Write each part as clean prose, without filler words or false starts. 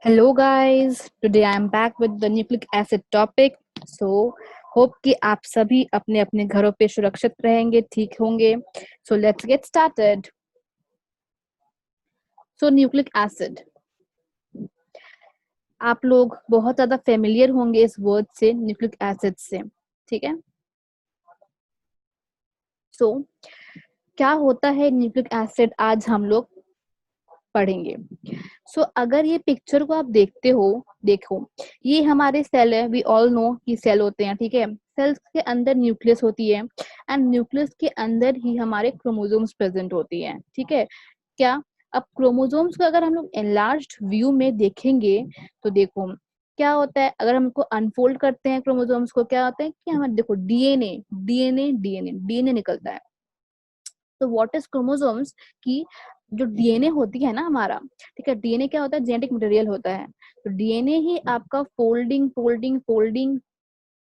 Hello guys, today I am back with the nucleic acid topic. So hope कि आप सभी अपने अपने घरों पे सुरक्षित रहेंगे, ठीक होंगे. So let's get started. So nucleic acid, आप लोग बहुत ज्यादा फेमिलियर होंगे इस वर्ड से, न्यूक्लिक एसिड से, ठीक है. So क्या होता है न्यूक्लिक एसिड, आज हम लोग पढ़ेंगे. अगर ये पिक्चर को आप देखते हो, देखो ये हमारे सेल है. वी ऑल नो कि सेल होते हैं, ठीक है. सेल्स के अंदर न्यूक्लियस होती है एंड न्यूक्लियस के अंदर ही हमारे क्रोमोसोम्स प्रेजेंट होती हैं, ठीक है. क्या अब क्रोमोसोम्स को अगर हम लोग एनलार्ज्ड व्यू में देखेंगे तो देखो क्या होता है. अगर हमको अनफोल्ड करते हैं क्रोमोसोम्स को, क्या होता है कि हमारे देखो डीएनए डीएनए डीएनए डीएनए निकलता है. तो व्हाट इज क्रोमोसोम्स की जो डीएनए होती है ना हमारा, ठीक है. डीएनए क्या होता है, जेनेटिक मटेरियल होता है. तो डीएनए ही आपका folding folding folding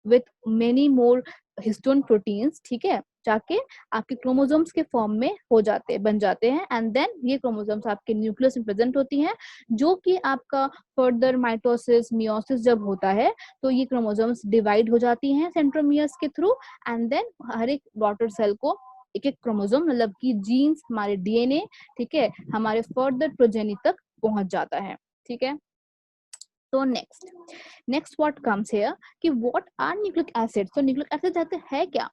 with many more histone proteins, ठीक है, जाके आपके क्रोमोसोम्स के फॉर्म में हो जाते हैं, बन जाते हैं. एंड देन ये क्रोमोसोम्स आपके न्यूक्लियस में प्रेजेंट होती हैं, जो कि आपका फर्दर माइटोसिस मियोसिस जब होता है तो ये क्रोमोसोम्स डिवाइड हो जाती हैं सेंट्रोमियर्स के थ्रू. एंड देन हर एक डॉटर सेल को एक एक क्रोमोसोम मतलब कि जीन्स, हमारे डीएनए, ठीक है, हमारे फर्दर प्रोजेनी तक पहुंच जाता है, ठीक है. तो नेक्स्ट व्हाट कम्स हियर कि what are nucleic acid. So nucleic acid है क्या.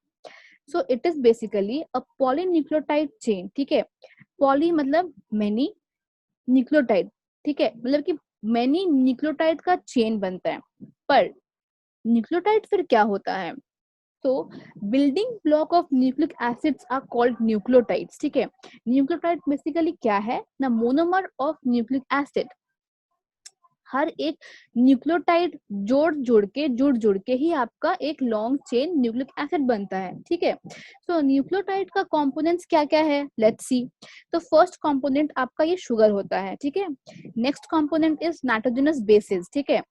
So it is basically a polynucleotide chain, ठीक है. पॉली मतलब मेनी, न्यूक्लियोटाइड, ठीक है, मतलब कि मेनी न्यूक्लियोटाइड का चेन बनता है. पर न्यूक्लियोटाइड फिर क्या होता है. तो building block of nucleic acids are called nucleotides, ठीक है. न्यूक्लियोटाइड बेसिकली क्या है ना, मोनोमर ऑफ न्यूक्लिक एसिड. हर एक न्यूक्लियोटाइड जुड़ के ही आपका एक लॉन्ग चेन न्यूक्लिक एसिड बनता है, ठीक है. सो न्यूक्लियोटाइड का कंपोनेंट्स क्या क्या है, लेट्स सी. तो फर्स्ट कंपोनेंट आपका ये शुगर होता है, ठीक है. Next component is nitrogenous bases, ठीक है.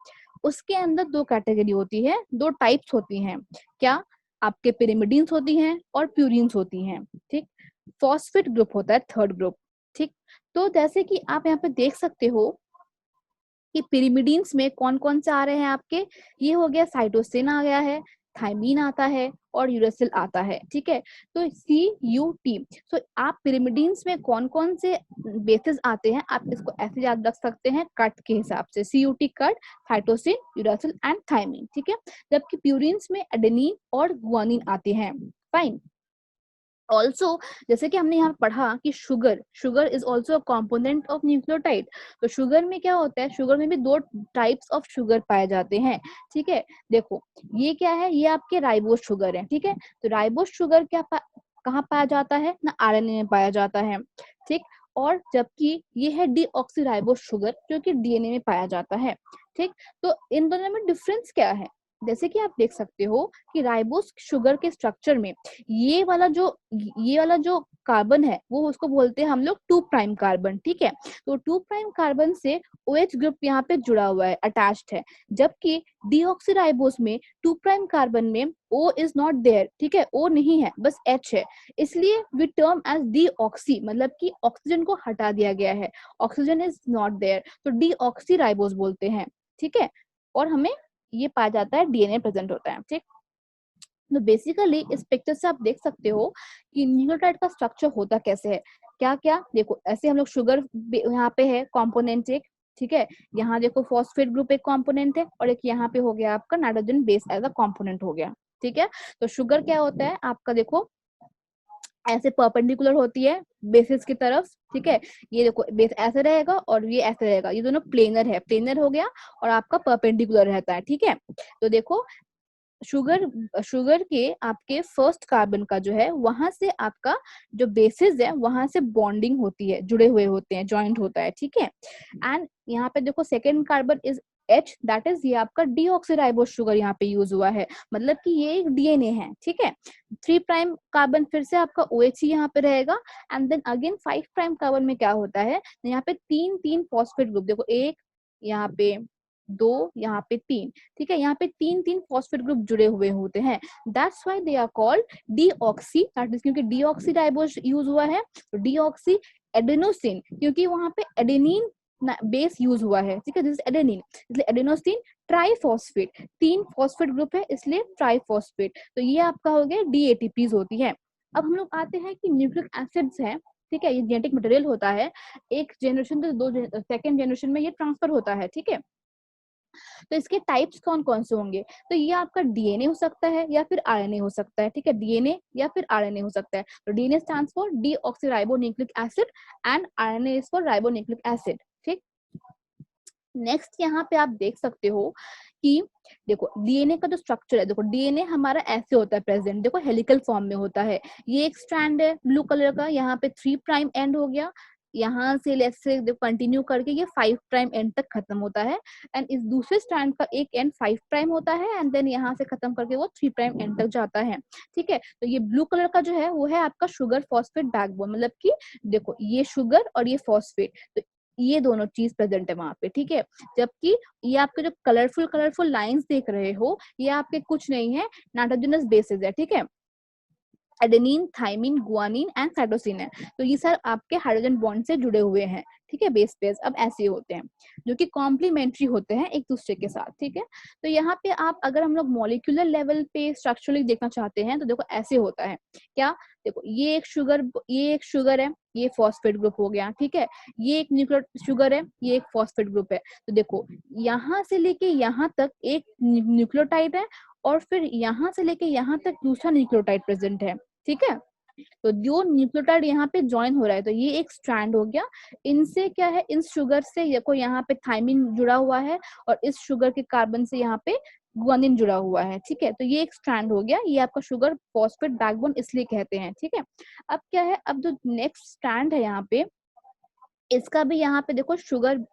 उसके अंदर दो कैटेगरी होती है, दो टाइप्स होती हैं. क्या, आपके पिरिमिडीन्स होती हैं और प्यूरिन्स होती हैं, ठीक. फॉस्फेट ग्रुप होता है थर्ड ग्रुप, ठीक. तो जैसे कि आप यहाँ पे देख सकते हो कि पिरिमिडीन्स में कौन कौन से आ रहे हैं आपके, ये हो गया साइटोसिन आ गया है, थाइमीन आता है और यूरेसिल आता है, ठीक है. तो CUT. सो आप पिरिमिडीन्स में कौन कौन से बेसिस आते हैं, आप इसको ऐसे याद रख सकते हैं कट के हिसाब से. CUT cut, cytosine, uracil and thymine, ठीक है. जबकि प्यूरिन्स में एडेनिन और गुआनिन आते हैं. फाइन. ऑल्सो जैसे कि हमने यहाँ पढ़ा कि sugar is also a component of nucleotide. तो शुगर में क्या होता है, शुगर में भी दो टाइप्स ऑफ शुगर पाए जाते हैं, ठीक है. देखो ये क्या है, ये आपके राइबोस शुगर है, ठीक है. तो राइबोस शुगर कहाँ पाया जाता है ना, RNA में पाया जाता है, ठीक. और जबकि ये है डीऑक्सीराइबोस शुगर जो कि डीएनए में पाया जाता है, ठीक. तो इन दोनों में डिफरेंस क्या है, जैसे कि आप देख सकते हो कि राइबोस शुगर के स्ट्रक्चर में ये वाला जो कार्बन है वो उसको बोलते हैं हम लोग 2' कार्बन, ठीक है. तो 2' कार्बन से OH ग्रुप यहाँ पे जुड़ा हुआ है, अटैच्ड है. जबकि डीऑक्सीराइबोस में 2' कार्बन में O इज नॉट देयर, ठीक है, O नहीं है, बस H है. इसलिए वी टर्म एज डीऑक्सी, मतलब कि ऑक्सीजन को हटा दिया गया है, ऑक्सीजन इज नॉट देयर, तो डीऑक्सीराइबोस बोलते हैं, ठीक है. और हमें ये पाया जाता है, डीएनए प्रेजेंट होता है, ठीक. तो बेसिकली इस पिक्चर से आप देख सकते हो कि न्यूक्लियोटाइड का स्ट्रक्चर होता कैसे है. क्या क्या देखो, ऐसे हम लोग शुगर यहाँ पे है कंपोनेंट एक, ठीक है. यहाँ देखो फॉस्फेट ग्रुप एक कंपोनेंट है और एक यहाँ पे हो गया आपका nitrogen base as a component हो गया, ठीक है. तो शुगर क्या होता है आपका, देखो ऐसे परपेंडिकुलर होती है बेसिस की तरफ, ठीक है. ये देखो बेस ऐसे रहेगा और ये ऐसे रहेगा, ये दोनों प्लेनर है, प्लेनर हो गया और आपका परपेंडिकुलर रहता है, ठीक है. तो देखो शुगर शुगर के आपके फर्स्ट कार्बन का जो है वहां से आपका जो बेसिस है वहां से बॉन्डिंग होती है, जुड़े हुए होते हैं, जॉइंट होता है, ठीक है. एंड यहाँ पे देखो second carbon is H, that is ये आपका डीऑक्सीराइबोस शुगर यहाँ पे यूज हुआ है, मतलब कि ये एक डीएनए है, ठीक है. 3' कार्बन फिर से आपका OH यहाँ पे रहेगा. एंड देन अगेन 5' कार्बन में क्या होता है, यहाँ पे तीन तीन फॉस्फेट ग्रुप, देखो एक यहाँ पे, दो यहाँ पे, तीन, ठीक है. यहाँ पे तीन तीन फॉस्फेट ग्रुप जुड़े हुए होते हैं, that's why they are called deoxy, that is क्योंकि डीऑक्सीराइबोस यूज हुआ है. तो डीऑक्सी एडेनोसिन, क्योंकि वहां पे एडेनिन बेस यूज हुआ है, ठीक है, दिस एडेनिन, इसलिए एडेनोसिन ट्राइफॉस्फेट, 3 फॉस्फेट ग्रुप है इसलिए ट्राइफॉस्फेट। तो ये आपका हो गया डी एटीपीज होती है। अब हम लोग आते हैं कि न्यूक्लिक एसिड्स है, ठीक है, ये जेनेटिक मटेरियल होता है, एक जनरेशन से दो सेकेंड जनरेशन में ये ट्रांसफर होता है, ठीक है। तो इसके टाइप्स कौन कौन से होंगे, तो ये आपका डीएनए हो सकता है या फिर आरएनए हो सकता है, ठीक है, डीएनए या फिर आरएनए हो सकता है। तो DNA stands for deoxyribonucleic acid and RNA is for ribonucleic acid, ठीक। नेक्स्ट यहाँ पे आप देख सकते हो कि देखो डीएनए का जो स्ट्रक्चर है, देखो डीएनए हमारा ऐसे होता है प्रेजेंट, देखो हेलिकल फॉर्म में होता है, ये एक स्ट्रैंड है ब्लू कलर का, यहाँ पे 3 प्राइम एंड हो गया, यहाँ से लेट्स से कंटिन्यू करके ये 5 प्राइम एंड तक खत्म होता है, एंड इस दूसरे स्ट्रैंड का एक एंड 5 प्राइम होता है, एंड देन यहाँ से खत्म करके वो 3 प्राइम एंड तक जाता है, ठीक है। तो ये ब्लू कलर का जो है वो है आपका शुगर फॉस्फेट बैकबोन, मतलब कि देखो ये शुगर और ये फॉस्फेट, तो ये दोनों चीज प्रेजेंट है वहां पे, ठीक है। जबकि ये आपके जो कलरफुल कलरफुल लाइंस देख रहे हो ये आपके कुछ नहीं है, नाइट्रोजनस बेसिस है, ठीक है, adenine, thymine, guanine and cytosine है। तो ये सर आपके हाइड्रोजन बॉन्ड से जुड़े हुए हैं, ठीक है, बेस पेयर्स अब ऐसे होते हैं जो कि कॉम्प्लीमेंट्री होते हैं एक दूसरे के साथ, ठीक है। तो यहाँ पे आप अगर हम लोग मॉलिक्यूलर लेवल पे स्ट्रक्चरली देखना चाहते हैं तो देखो ऐसे होता है क्या, देखो ये एक शुगर है, ये फॉस्फेट ग्रुप हो गया, ठीक है, ये एक न्यूक्लियर शुगर है, ये एक फॉस्फेट ग्रुप है। तो देखो यहाँ से लेके यहाँ तक एक न्यूक्लियोटाइड है और फिर यहाँ से लेके यहाँ तक दूसरा न्यूक्लियोटाइड प्रेजेंट है, ठीक है। तो जो न्यूक्लियोटाइड यहाँ पे ज्वाइन हो रहा है तो ये एक स्ट्रैंड हो गया, इनसे क्या है, इस शुगर से देखो यहाँ पे थाइमिन जुड़ा हुआ है और इस शुगर के कार्बन से यहाँ पे गुआनिन जुड़ा हुआ है, ठीक है। तो ये एक स्ट्रैंड हो गया, ये आपका शुगर फॉस्फेट बैकबोन इसलिए कहते हैं, ठीक है। अब क्या है, अब जो नेक्स्ट स्ट्रैंड है यहाँ पे, इसका भी यहाँ पे देखो शुगर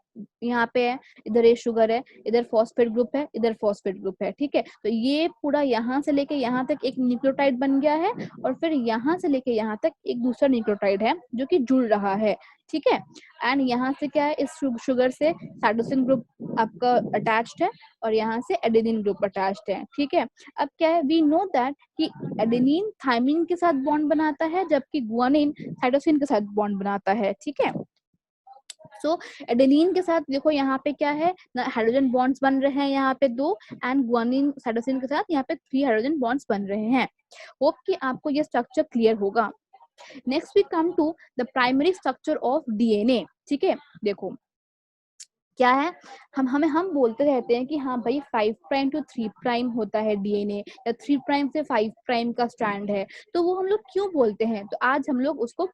यहाँ पे है, इधर ये शुगर है, इधर फॉस्फेट ग्रुप है, इधर फॉस्फेट ग्रुप है, ठीक है। तो ये पूरा यहाँ से लेके यहाँ तक एक न्यूक्लियोटाइड बन गया है और फिर यहाँ से लेके यहाँ तक एक दूसरा न्यूक्लियोटाइड है जो कि जुड़ रहा है, ठीक है। एंड यहाँ से क्या है, इस शुगर से साइटोसिन ग्रुप आपका अटैच्ड है और यहाँ से एडेनिन ग्रुप अटैच्ड है, ठीक है। अब क्या है, वी नो दैट कि एडेनिन थाइमिन के साथ बॉन्ड बनाता है जबकि गुआनिन साइटोसिन के साथ बॉन्ड बनाता है, ठीक है। सो एडेनिन के साथ देखो यहाँ पे क्या है, हाइड्रोजन बॉन्ड्स बन रहे हैं यहाँ पे 2, एंड गुआनिन साइटोसिन के साथ यहाँ पे 3 हाइड्रोजन बॉन्ड्स बन रहे हैं। होप कि आपको ये स्ट्रक्चर क्लियर होगा। Next we come to the primary structure of DNA, ठीक है। देखो क्या है, हम बोलते रहते हैं कि हाँ भाई 5 प्राइम टू 3 प्राइम होता है डीएनए, या 3 प्राइम से 5 प्राइम का स्ट्रैंड है, तो वो हम लोग क्यों बोलते हैं, तो आज हम लोग उसको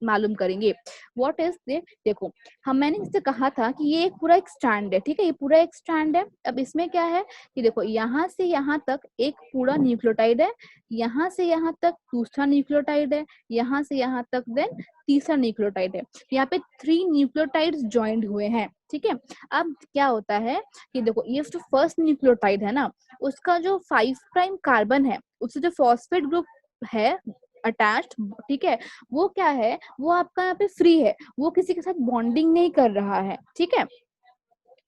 मालूम करेंगे। व्हाट इज देखो मैंने इससे कहा था कि ये एक पूरा एक स्ट्रैंड है, ठीक है, ये पूरा एक स्ट्रैंड है। अब इसमें क्या है कि देखो यहाँ से यहाँ तक एक पूरा न्यूक्लियोटाइड है, यहाँ से यहाँ तक दूसरा न्यूक्लियोटाइड है, यहाँ से यहाँ तक देन तीसरा न्यूक्लियोटाइड है, यहाँ पे 3 न्यूक्लियोटाइड्स ज्वाइंट हुए हैं, ठीक है। अब क्या होता है कि देखो ये जो फर्स्ट न्यूक्लियोटाइड है ना, उसका जो 5 प्राइम कार्बन है उससे जो फॉस्फेट ग्रुप है अटैच्ड, ठीक है, वो क्या है, वो आपका यहाँ पे फ्री है, वो किसी के साथ बॉन्डिंग नहीं कर रहा है, ठीक है।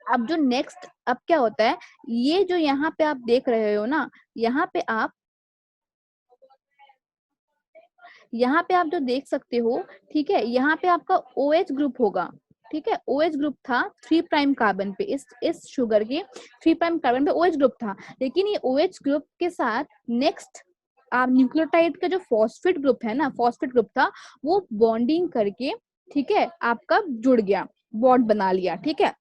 अब जो नेक्स्ट अब क्या होता है, ये जो यहाँ पे आप देख रहे हो ना, यहाँ पे आप जो देख सकते हो, ठीक है, यहाँ पे आपका OH ग्रुप होगा, ठीक है, OH ग्रुप था 3 प्राइम कार्बन पे, इस शुगर के 3 प्राइम कार्बन पे OH ग्रुप था, लेकिन ये OH ग्रुप के साथ नेक्स्ट आप न्यूक्लियोटाइड का जो फॉस्फेट ग्रुप है ना, फॉस्फेट ग्रुप था, वो बॉन्डिंग करके, ठीक है, आपका जुड़ गया, बॉन्ड बना लिया, ठीक है।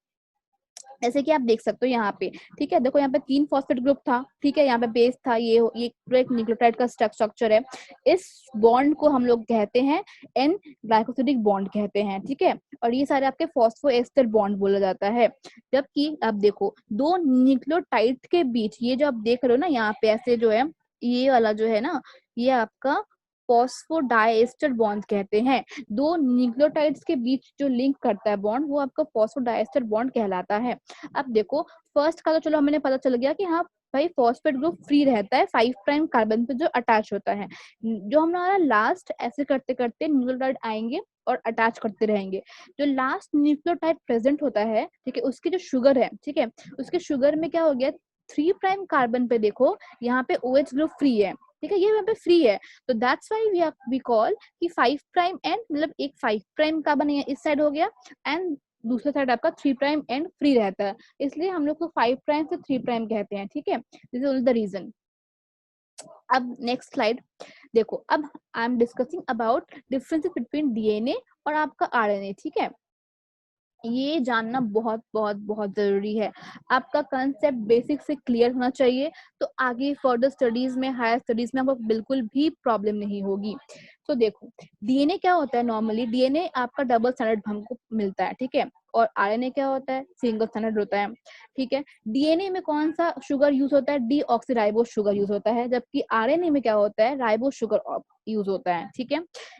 जैसे कि आप देख सकते हो यहाँ पे, ठीक है, देखो यहाँ पे 3 फॉस्फेट ग्रुप था, ठीक है, यहाँ पे बेस था, ये पूरा एक न्यूक्लियोटाइड का स्ट्रक्चर है। इस बॉन्ड को हम लोग कहते हैं एन ग्लाइकोसिडिक बॉन्ड कहते हैं, ठीक है, और ये सारे आपके फॉस्फोएस्टर बॉन्ड बोला जाता है। जबकि अब देखो 2 न्यूक्लियोटाइड के बीच ये जो आप देख रहे हो ना, यहाँ पे ऐसे जो है, ये वाला जो है ना, ये आपका फॉस्फोडाइएस्टर बॉन्ड कहते हैं। 2 न्यूक्लियोटाइड्स के बीच जो लिंक करता है बॉन्ड, वो आपका फॉस्फोडाइएस्टर बॉन्ड कहलाता है। अब देखो फर्स्ट का तो चलो हमें पता चल गया कि हाँ भाई फॉस्फेट ग्रुप फ्री रहता है 5 प्राइम कार्बन पे जो अटैच होता है। जो हमारा लास्ट ऐसे करते करते न्यूक्लियोटाइड आएंगे और अटैच करते रहेंगे। जो लास्ट न्यूक्लियोटाइड प्रेजेंट होता है, ठीक है, उसकी जो शुगर है, ठीक है, उसके शुगर में क्या हो गया, 3 प्राइम कार्बन पे देखो यहाँ पे OH ग्रुप फ्री है, ठीक है, ये यहाँ पे फ्री है, तो दैट्स व्हाई वी कॉल कि 5 प्राइम एंड मतलब एक 5 प्राइम कार्बन इस साइड हो गया एंड दूसरे साइड आपका 3 प्राइम एंड फ्री रहता है, इसलिए हम लोग को 5 प्राइम से 3 प्राइम कहते हैं, ठीक है, this is only the reason. अब नेक्स्ट स्लाइड देखो, अब I am discussing about differences between DNA और आपका आरएनए, ठीक है, ये जानना बहुत बहुत बहुत जरूरी है, आपका कंसेप्ट बेसिक से क्लियर होना चाहिए, तो आगे फर्दर स्टडीज में, हायर स्टडीज में आपको बिल्कुल भी प्रॉब्लम नहीं होगी। तो देखो डीएनए क्या होता है, नॉर्मली डीएनए आपका डबल स्टैंडर्ड हमको मिलता है, ठीक है, और आरएनए क्या होता है, सिंगल स्टैंडर्ड होता है, ठीक है। डीएनए में कौन सा शुगर यूज होता है, डीऑक्सीराइबोस शुगर यूज होता है, जबकि आरएनए में क्या होता है, राइबोस शुगर यूज होता है, ठीक है।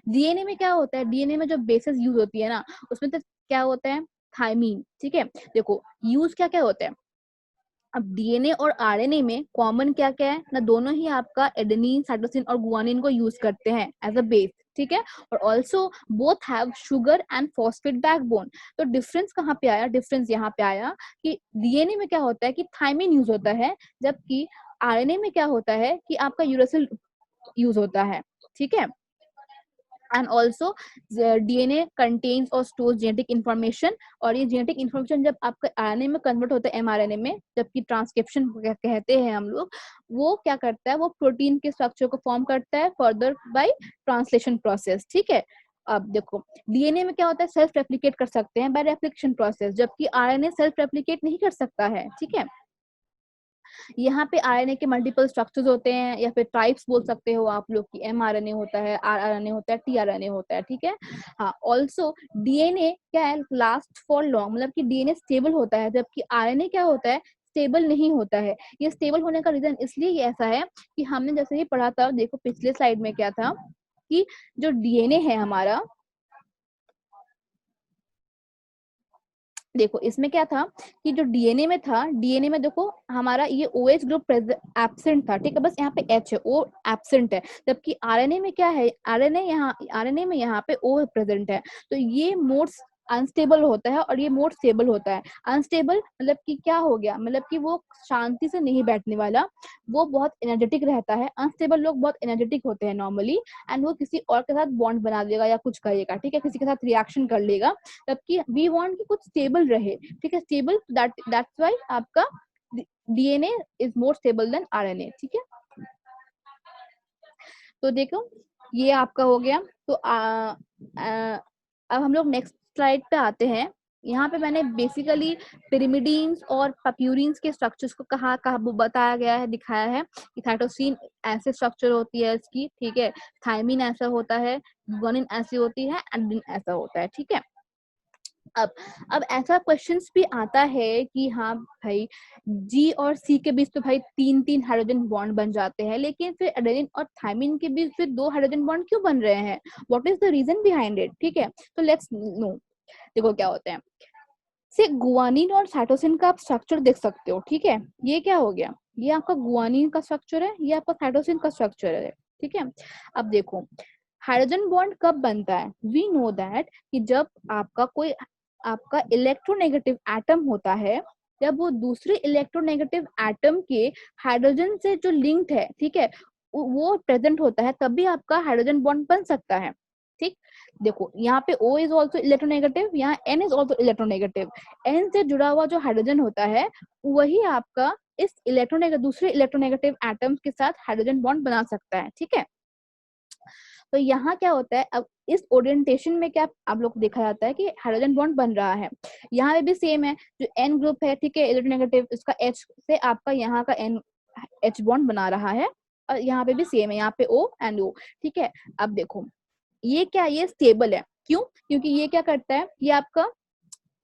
डीएनए में क्या होता है, डीएनए में जो बेसिस यूज होती है ना, उसमें तो क्या होता है, थायमीन, ठीक है। देखो यूज क्या क्या होता है, अब डीएनए और आरएनए में कॉमन क्या क्या है ना, दोनों ही आपका एडेनिन, साइटोसिन और गुआनिन को यूज करते हैं एज अ बेस, ठीक है, और also both have sugar and phosphate backbone. तो डिफरेंस कहाँ पे आया, डिफरेंस यहाँ पे आया कि डीएनए में क्या होता है कि थायमीन यूज होता है, जबकि आरएनए में क्या होता है कि आपका यूरासिल यूज होता है, ठीक है। एंड ऑल्सो डीएनए कंटेन्स और स्टोर्स जेनेटिक इन्फॉर्मेशन, और ये जेनेटिक इन्फॉर्मेशन जब आपका आरएनए में कन्वर्ट होता है एमआरएनए में, जबकि ट्रांसक्रिप्शन कहते हैं हम लोग, वो क्या करता है, वो प्रोटीन के स्ट्रक्चर को फॉर्म करता है फर्दर बाय ट्रांसलेशन प्रोसेस, ठीक है। अब देखो डीएनए में क्या होता है, सेल्फ रेप्लिकेट कर सकते हैं बाय रेप्लिकेशन प्रोसेस, जबकि आरएनए सेल्फ रेप्लिकेट नहीं कर सकता है, ठीक है। यहाँ पे आरएनए के मल्टीपल स्ट्रक्चर्स होते हैं, या फिर टाइप्स बोल सकते हो आप लोग, की एमआरएनए होता है, आरआरएनए होता है, टीआरएनए होता है, ठीक है। हाँ ऑल्सो डीएनए क्या है, लास्ट फॉर लॉन्ग, मतलब कि डीएनए स्टेबल होता है, जबकि आरएनए क्या होता है, स्टेबल नहीं होता है। ये स्टेबल होने का रीजन इसलिए ये ऐसा है कि हमने जैसे ही पढ़ा था, देखो पिछले स्लाइड में क्या था कि जो डीएनए है हमारा, देखो इसमें क्या था कि जो डीएनए में था, डीएनए में देखो हमारा ये OH ग्रुप एब्सेंट था, ठीक है, बस यहाँ पे H है, O एब्सेंट है, जबकि आरएनए में क्या है, आरएनए में यहाँ पे O प्रेजेंट है, तो ये मोड अनस्टेबल होता है और ये मोड स्टेबल होता है। अनस्टेबल मतलब कि क्या हो गया, मतलब कि वो शांति से नहीं बैठने वाला, वो बहुत एनर्जेटिक रहता है। अनस्टेबल लोग बहुत एनर्जेटिक होते हैं नॉर्मली, एंड वो किसी और के साथ बॉन्ड बना देगा या कुछ करेगा, ठीक है, किसी के साथ रिएक्शन कर लेगा, जबकि वी वांट कि कुछ स्टेबल रहे, ठीक है, स्टेबल, दैट्स व्हाई आपका DNA is more stable then RNA, ठीक है। तो देखो ये आपका हो गया। तो अब हम लोग नेक्स्ट स्लाइड पे आते हैं। यहाँ पे मैंने बेसिकली पिरिमिडीन्स और पप्यूरिन्स के स्ट्रक्चर्स को कहा कहा बताया गया है, दिखाया है कि साइटोसिन ऐसे स्ट्रक्चर होती है इसकी, ठीक है, थायमिन ऐसा होता है, गुआनिन ऐसी होती है, एडेनिन ऐसा होता है, ठीक है। अब ऐसा क्वेश्चंस भी आता है कि हाँ भाई जी और सी के बीच तो भाई 3-3 हाइड्रोजन बॉन्ड बन जाते हैं, लेकिन फिर एडेनिन और थायमिन के बीच फिर 2 हाइड्रोजन बॉन्ड क्यों बन रहे हैं, what is the reason behind it, ठीक है। तो लेट्स नो, देखो क्या होता है, से गुआनिन और साइटोसिन का आप स्ट्रक्चर देख सकते हो, ठीक है, ये क्या हो गया, ये आपका गुआनिन का स्ट्रक्चर है, ये आपका साइटोसिन का स्ट्रक्चर है, ठीक है। अब देखो हाइड्रोजन बॉन्ड कब बनता है, वी नो दैट कि जब आपका इलेक्ट्रोनेगेटिव एटम होता है, जब वो दूसरे इलेक्ट्रोनेगेटिव एटम के हाइड्रोजन से जो लिंक्ड है, ठीक है, वो प्रेजेंट होता है, तभी आपका हाइड्रोजन बॉन्ड बन सकता है, ठीक। देखो यहाँ पे O इज ऑल्सो इलेक्ट्रोनेगेटिव, यहाँ N is also electronegative, N से जुड़ा हुआ जो हाइड्रोजन होता है वही आपका इस दूसरे इलेक्ट्रोनेगेटिव एटम्स के साथ हाइड्रोजन बॉन्ड बना सकता है, ठीक है। तो यहाँ क्या होता है, अब इस ओरिएंटेशन में क्या आप लोग देखा जाता है कि हाइड्रोजन बॉन्ड बन रहा है, यहाँ पे भी सेम है, जो N ग्रुप है, ठीक है, इलेक्ट्रोनेगेटिव, इसका H से आपका यहाँ का H बॉन्ड बना रहा है, और यहाँ पे भी सेम है, यहाँ पे O एंड O, ठीक है। अब देखो ये क्या, ये स्टेबल है, क्यों, क्योंकि ये क्या करता है, ये आपका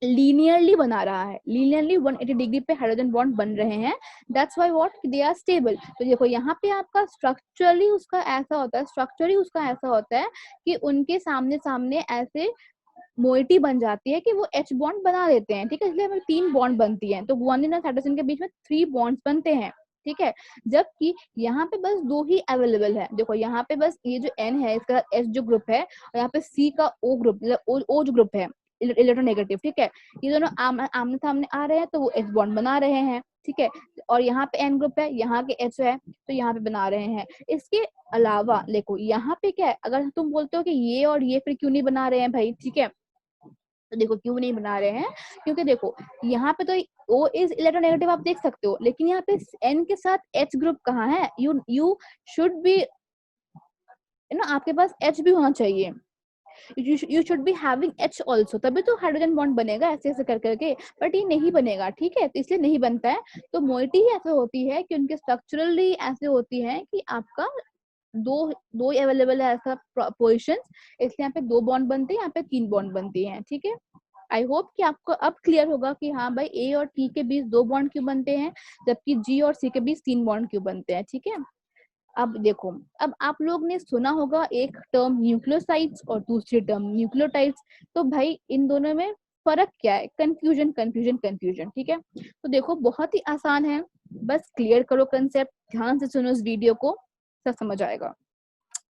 लीनियरली बना रहा है, लीनियरली 180 डिग्री पे हाइड्रोजन बॉन्ड बन रहे हैं, that's why what they are stable. तो देखो यहाँ पे आपका स्ट्रक्चरली उसका ऐसा होता है कि उनके सामने सामने ऐसे मोइटी बन जाती है कि वो H बॉन्ड बना देते हैं, ठीक है, इसलिए हमें 3 बॉन्ड बनती है, तो गुआनिन और साइटोसिन के बीच में 3 बॉन्ड्स बनते हैं, ठीक है। जबकि यहाँ पे बस 2 ही अवेलेबल है, देखो यहाँ पे बस ये जो N है इसका H जो ग्रुप है, और यहाँ पे C का O ग्रुप, मतलब O जो ग्रुप है, इलेक्ट्रोनेगेटिव, ठीक है। ये दोनों आमने सामने आ रहे हैं तो वो H बॉन्ड बना रहे हैं, ठीक है। और यहाँ पे N ग्रुप है, यहाँ के H है, तो यहाँ पे बना रहे हैं। इसके अलावा देखो यहाँ पे क्या है, अगर तुम बोलते हो कि ये और ये फिर क्यों नहीं बना रहे हैं भाई, ठीक है, तो देखो क्यों नहीं बना रहे हैं, क्योंकि देखो यहाँ पे तो O इज इलेक्ट्रोनेगेटिव आप देख सकते हो, लेकिन यहाँ पे N के साथ H ग्रुप कहाँ है, यू शुड बी आपके पास H भी होना चाहिए, you should be having H also, तभी तो हाइड्रोजन बॉन्ड बनेगा ऐसे ऐसे कर करके, बट ये नहीं बनेगा, ठीक है, तो इसलिए नहीं बनता है। तो मोइटी ही ऐसे होती है कि उनके स्ट्रक्चरली ऐसे होती है कि आपका दो दो अवेलेबल है ऐसा पोजिशन, इसलिए यहाँ पे 2 बॉन्ड बनते हैं, यहाँ पे 3 बॉन्ड बनती हैं, ठीक है। आई होप कि आपको अब क्लियर होगा कि हाँ भाई ए और टी के बीच 2 बॉन्ड क्यों बनते हैं, जबकि जी और सी के बीच 3 बॉन्ड क्यों बनते हैं, ठीक है। अब देखो, अब आप लोग ने सुना होगा एक टर्म न्यूक्लियोसाइड्स और दूसरी टर्म न्यूक्लियोटाइड्स, तो भाई इन दोनों में फर्क क्या है, कंफ्यूजन कंफ्यूजन कंफ्यूजन, ठीक है। तो देखो बहुत ही आसान है, बस क्लियर करो कंसेप्ट, ध्यान से सुनो इस वीडियो को, सब समझ आएगा।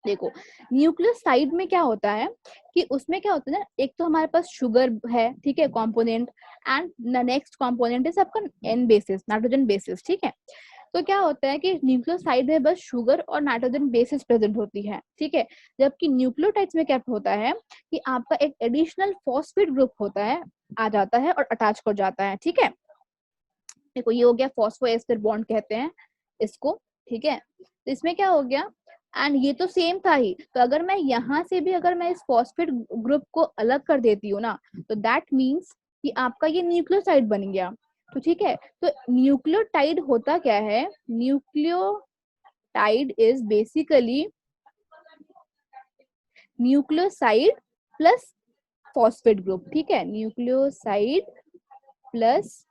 देखो न्यूक्लियोसाइड में क्या होता है कि उसमें क्या होता है ना, एक तो हमारे पास शुगर है, ठीक है, component, and the next component is आपका एन बेसिस, नाइट्रोजन बेसिस, ठीक है। तो क्या होता है कि न्यूक्लियोसाइड में बस शुगर और नाइट्रोजन बेसिस प्रेजेंट होती है, ठीक है। जबकि न्यूक्लियोटाइड्स में क्या होता है कि आपका एक एडिशनल फॉस्फेट ग्रुप होता है, आ जाता है और अटैच कर जाता है, ठीक है। देखो ये हो गया फॉस्फोएस्टर बॉन्ड कहते हैं इसको, ठीक है। तो इसमें क्या हो गया, एंड ये तो सेम था ही, तो अगर मैं यहाँ से भी अगर मैं इस फॉस्फेट ग्रुप को अलग कर देती हूँ ना, तो दैट मीन्स कि आपका ये न्यूक्लियोसाइड बन गया, तो ठीक है। तो न्यूक्लियोटाइड होता क्या है, nucleotide is basically nucleoside plus phosphate group, ठीक है, न्यूक्लियोसाइड प्लस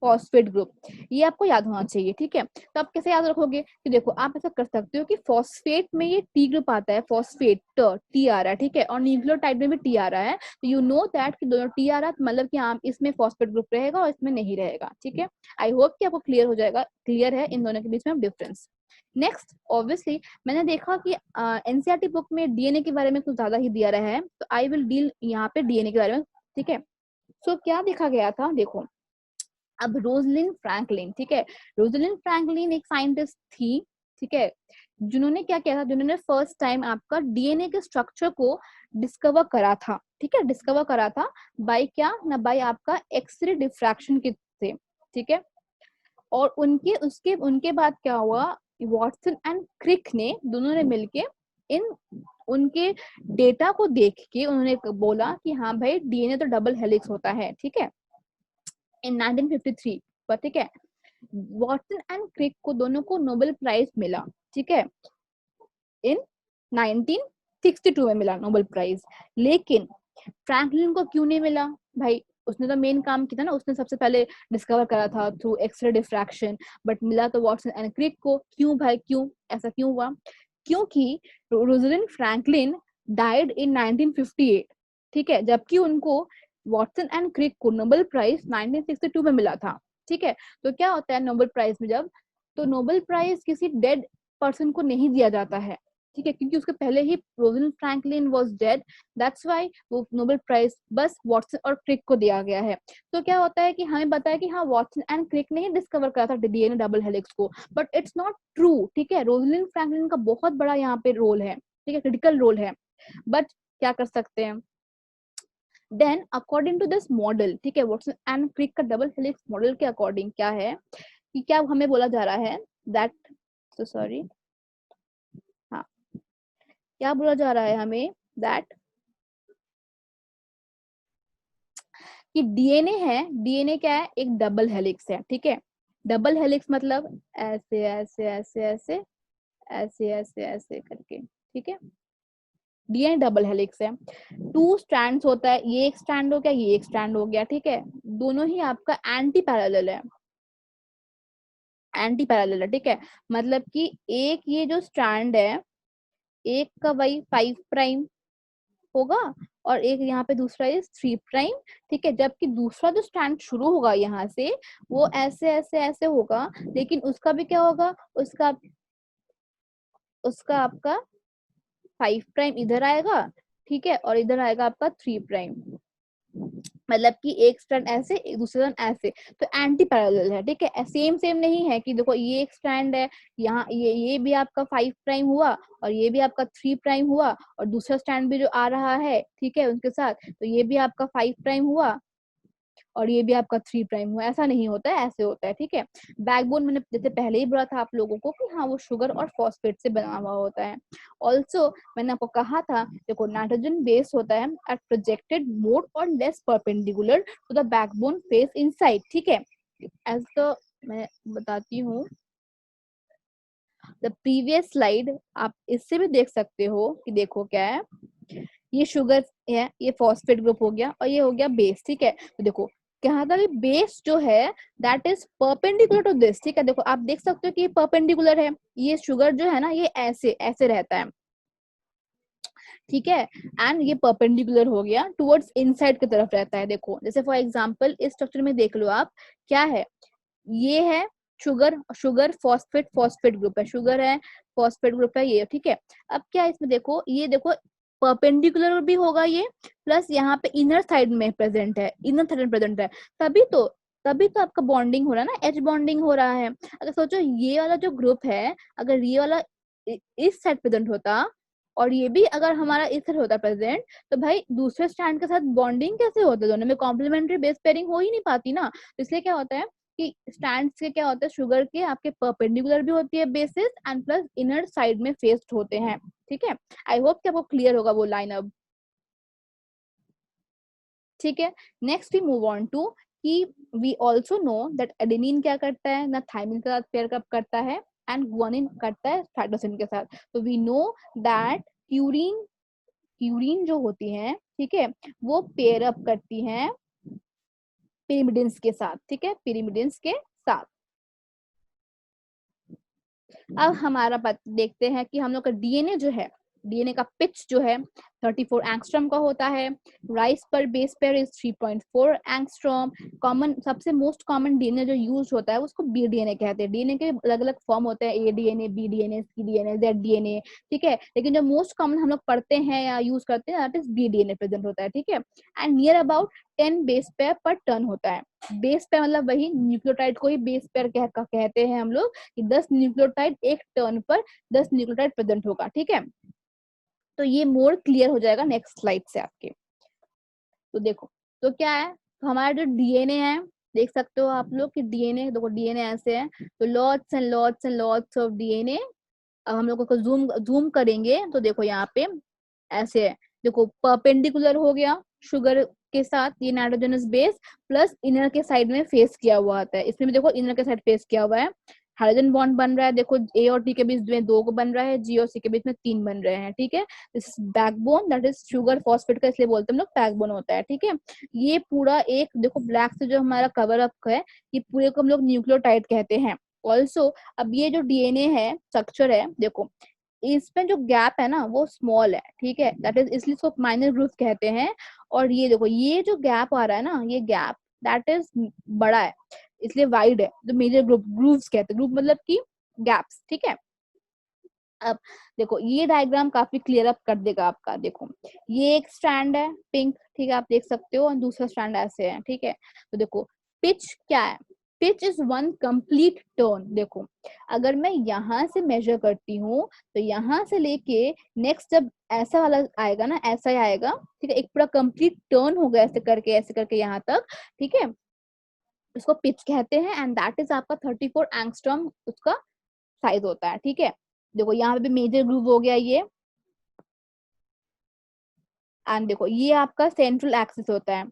फॉस्फेट ग्रुप, ये आपको याद होना चाहिए, ठीक है। तो आप कैसे याद रखोगे कि देखो आप ऐसा कर सकते हो कि फॉस्फेट में ये टी ग्रुप आता है, फॉस्फेट टी आ रहा है, ठीक है, और न्यूक्लियोटाइड में भी टी आ रहा है, तो यू नो दैट कि दोनों टी आ रहा है, मतलब कि हाँ इसमें फॉस्फेट ग्रुप रहेगा और इसमें नहीं रहेगा, ठीक है। आई होप कि आपको क्लियर हो जाएगा, क्लियर है इन दोनों के बीच में डिफरेंस। नेक्स्ट ऑब्वियसली मैंने देखा कि एनसीईआरटी बुक में डीएनए के बारे में कुछ ज्यादा ही दिया रहा है, तो आई विल डील यहाँ पे डीएनए के बारे में, ठीक है। सो क्या देखा गया था, देखो अब रोजलिन फ्रैंकलिन, ठीक है, रोजलिन फ्रैंकलिन एक साइंटिस्ट थी, ठीक है, जिन्होंने क्या किया था, जिन्होंने फर्स्ट टाइम आपका डीएनए के स्ट्रक्चर को डिस्कवर करा था, ठीक है, डिस्कवर करा था बाय क्या ना, बाय आपका एक्सरे डिफ्रैक्शन के से, ठीक है। और उनके बाद क्या हुआ, वॉटसन एंड क्रिक ने दोनों ने मिलके इन उनके डेटा को देख के उन्होंने बोला कि हाँ भाई डीएनए तो डबल हेलिक्स होता है, ठीक है, इन 1953 पर, ठीक है। वॉटसन एंड क्रिक को दोनों को नोबेल प्राइज मिला, ठीक है, इन 1962 में मिला नोबेल प्राइज, लेकिन फ्रैंकलिन को क्यों नहीं मिला भाई, उसने तो मेन काम किया था ना, उसने सबसे पहले डिस्कवर करा था थ्रू एक्सरे डिफ्रैक्शन, बट मिला तो वॉटसन एंड क्रिक को, क्यों भाई, क्यों ऐसा क्यों हुआ, क्योंकि रोजलिन फ्रैंकलिन डाइड इन 1958, ठीक है, जबकि उनको वॉटसन एंड क्रिक को नोबेल प्राइज 1962 में मिला था, ठीक है। तो क्या होता है नोबेल प्राइज में, जब तो नोबेल प्राइज किसी डेड पर्सन को नहीं दिया जाता है, ठीक है, क्योंकि उसके पहले ही Rosalind Franklin was dead, that's why वो नोबेल प्राइज बस वॉटसन और क्रिक को दिया गया है। तो क्या होता है कि हमें बताया कि हाँ वॉटसन एंड क्रिक ने ही डिस्कवर करा था डीएनए डबल हेलिक्स को, बट इट्स नॉट ट्रू, ठीक है, रोजलिन फ्रैंकलिन का बहुत बड़ा यहाँ पे रोल है, ठीक है, क्रिटिकल रोल है, बट क्या कर सकते हैं, then according to this model, ठीक है, वॉटसन एंड क्रिक का डबल हेलिक्स मॉडल के अकॉर्डिंग क्या है कि क्या हमें बोला जा रहा है दैट, सो सॉरी, हाँ, क्या बोला जा रहा है हमें दैट कि डीएनए है, डीएनए क्या है, एक डबल हेलिक्स है, ठीक है, डबल हेलिक्स मतलब ऐसे ऐसे ऐसे ऐसे ऐसे ऐसे ऐसे करके, ठीक है, डीएनए डबल हेलिक्स है, 2 स्ट्रैंड्स होता है, ये एक स्ट्रैंड हो गया, ये एक स्ट्रैंड हो गया, ठीक है, दोनों ही आपका एंटी पैरेलल है, एंटी पैरेलल है, ठीक है, मतलब कि एक ये जो स्ट्रैंड है, एक का वही 5 प्राइम होगा और एक यहाँ पे दूसरा इज 3 प्राइम, ठीक है, जबकि दूसरा जो स्ट्रैंड शुरू होगा यहाँ से वो ऐसे ऐसे ऐसे होगा, लेकिन उसका भी क्या होगा, उसका उसका आपका 5 प्राइम इधर आएगा, ठीक है, और इधर आएगा आपका 3 प्राइम, मतलब कि एक स्ट्रैंड ऐसे एक दूसरा स्ट्रैंड ऐसे, तो एंटी पैरेलल है, ठीक है, सेम सेम नहीं है कि देखो ये एक स्ट्रैंड है, यहाँ ये भी आपका 5 प्राइम हुआ और ये भी आपका 3 प्राइम हुआ और दूसरा स्ट्रैंड भी जो आ रहा है, ठीक है, उनके साथ, तो ये भी आपका 5 प्राइम हुआ और ये भी आपका 3 प्राइम हुआ, ऐसा नहीं होता है, ऐसे होता है, ठीक है। बैकबोन मैंने जैसे पहले ही बोला था आप लोगों को कि हाँ वो शुगर और फॉस्फेट से बना हुआ होता है। ऑल्सो मैंने आपको कहा था देखो नाइट्रोजन बेस होता है एट प्रोजेक्टेड मोड और less perpendicular to the backbone face inside, ठीक है। एज द मैं बताती हूँ द प्रीवियस स्लाइड, आप इससे भी देख सकते हो कि देखो क्या है, ये शुगर है, ये फॉस्फेट ग्रुप हो गया और ये हो गया बेस, ठीक है। तो देखो क्या था, बेस जो है that is perpendicular to this, ठीक है, देखो आप देख सकते हो कि ये परपेंडिकुलर है, ये शुगर जो है ना ये ऐसे ऐसे रहता है, ठीक है, एंड ये परपेंडिकुलर हो गया टुवर्ड्स इनसाइड की तरफ रहता है। देखो जैसे फॉर एग्जांपल इस स्ट्रक्चर में देख लो आप, क्या है, ये है sugar, sugar phosphate, phosphate group है, शुगर है फॉस्फेट ग्रुप है ये, ठीक है। अब क्या इसमें देखो, ये देखो परपेंडिकुलर भी होगा ये, प्लस यहाँ पे इनर साइड में प्रेजेंट है, इनर साइड में प्रेजेंट है, तभी तो आपका बॉन्डिंग हो रहा है ना, एच बॉन्डिंग हो रहा है। अगर सोचो ये वाला जो ग्रुप है, अगर ये वाला इस साइड प्रेजेंट होता और ये भी अगर हमारा इस साइड होता प्रेजेंट, तो भाई दूसरे स्टैंड के साथ बॉन्डिंग कैसे होता, दोनों में कॉम्प्लीमेंट्री बेस पेयरिंग हो ही नहीं पाती ना। तो इसलिए क्या होता है कि स्टैंड के क्या होता है, शुगर के आपके परपेंडिकुलर भी होती है basis and plus inner side में फेस्ड होते हैं, ठीक है। आई होप कि आपको क्लियर होगा वो लाइन अब, ठीक है। Next we move on to कि we also know that adenine क्या करता है ना, थायमिन के साथ पेयर कप करता है एंड गुआनिन करता है साइटोसिन के साथ। तो we know that purine, purine जो होती है, ठीक है, वो पेयर अप करती हैं पिरिमिडिन्स के साथ, ठीक है, पिरिमिडिन्स के साथ। अब हमारा देखते हैं कि हम लोग का डीएनए जो है, डीएनए का पिच जो है 34 एंगस्ट्रॉम का होता है, राइस पर base pair is 3.4 angstrom. Common सबसे मोस्ट कॉमन डीएनए जो यूज होता है उसको बी डीएनए कहते हैं। डीएनए के अलग अलग फॉर्म होते हैं, ए डीएनए, बी डीएनए, सी डीएनए, जेड डीएनए, ठीक है, लेकिन जो मोस्ट कॉमन हम लोग पढ़ते हैं या यूज करते हैं that is B DNA present होता है, ठीक है। And near about 10 base pair पर टर्न होता है। बेस पेयर मतलब वही न्यूक्लियोटाइड को ही बेस पेयर कहते हैं हम लोग, कि 10 न्यूक्लियोटाइड एक टर्न पर 10 न्यूक्लियोटाइड प्रेजेंट होगा, ठीक है। तो ये मोर क्लियर हो जाएगा नेक्स्ट स्लाइड से आपके। तो देखो तो क्या है, तो हमारा जो डीएनए है, देख सकते हो आप लोग कि डीएनए, देखो डीएनए ऐसे है, तो lots and lots and lots of DNA. अब हम लोग को जूम जूम करेंगे तो देखो यहाँ पे ऐसे है, देखो परपेंडिकुलर हो गया शुगर के साथ ये नाइट्रोजनस बेस, प्लस इनर के साइड में फेस किया हुआ आता है, इसमें भी देखो इनर के साइड फेस किया हुआ है, हाइड्रोजन बॉन्ड बन रहा है, देखो ए और टी के बीच में 2 को बन रहा है, जी और सी के बीच में 3 बन रहे हैं, ठीक है। This is backbone, that is sugar phosphate का इसलिए बोलते हैं हम लोग बैकबोन होता है, ठीक है। ये पूरा एक देखो ब्लैक से जो हमारा कवर अप है, ये पूरे को हम लोग न्यूक्लियोटाइड कहते हैं। ऑल्सो अब ये जो डीएनए है स्ट्रक्चर है, देखो इसमें जो गैप है ना वो स्मॉल है, ठीक है, दैट इज इसलिए इसको माइनर ग्रुप कहते हैं। और ये देखो ये जो गैप आ रहा है ना, ये गैप दैट इज बड़ा है, इसलिए वाइड है, जो मेजर ग्रुप, ग्रूव्स कहते हैं, ग्रुप मतलब कि गैप्स, ठीक है। अब देखो ये डायग्राम काफी क्लियर अप कर देगा आपका, देखो ये एक स्ट्रैंड है पिंक, ठीक है, आप देख सकते हो, और दूसरा स्ट्रैंड ऐसे है, ठीक है। तो देखो पिच क्या है, pitch is one complete turn. देखो अगर मैं यहाँ से मेजर करती हूँ तो यहाँ से लेके नेक्स्ट जब ऐसा वाला आएगा ना, ऐसा ही आएगा, ठीक है, एक पूरा कंप्लीट टर्न होगा ऐसे करके यहाँ तक, ठीक है, इसको पिच कहते हैं एंड दैट इज आपका 34 एंगस्ट्रॉम उसका साइज होता है, ठीक है। देखो यहाँ पे भी मेजर ग्रूव हो गया ये, एंड देखो ये आपका सेंट्रल एक्सिस होता है।